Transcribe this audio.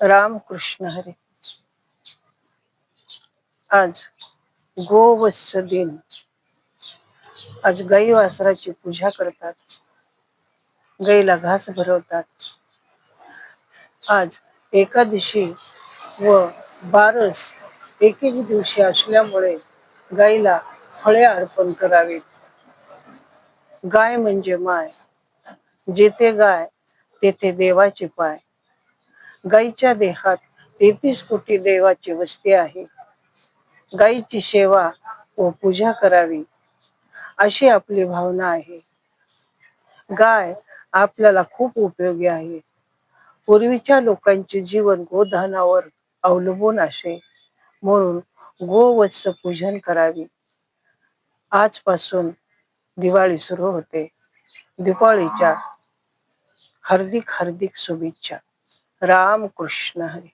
राम कृष्ण हरी. आज गोवत्स दिन. आज गाई वासराची पूजा करतात, गाईला घास भरवतात. आज एकादशी व बारस एकेच दिवशी असल्यामुळे गाईला फळे अर्पण करावीत. गाय म्हणजे माय, जेथे गाय तेथे देवाचे पाय. गाईच्या देहात 33 कोटी देवाची वस्ती आहे. गाईची सेवा व पूजा करावी अशी आपली भावना आहे. गाय आपल्याला खूप उपयोगी आहे. पूर्वीच्या लोकांचे जीवन गोधनावर अवलंबून असे, म्हणून गोवत्स पूजन करावे. आजपासून दिवाळी सुरू होते. दिवाळीच्या हार्दिक हार्दिक शुभेच्छा. राम कृष्ण हरी.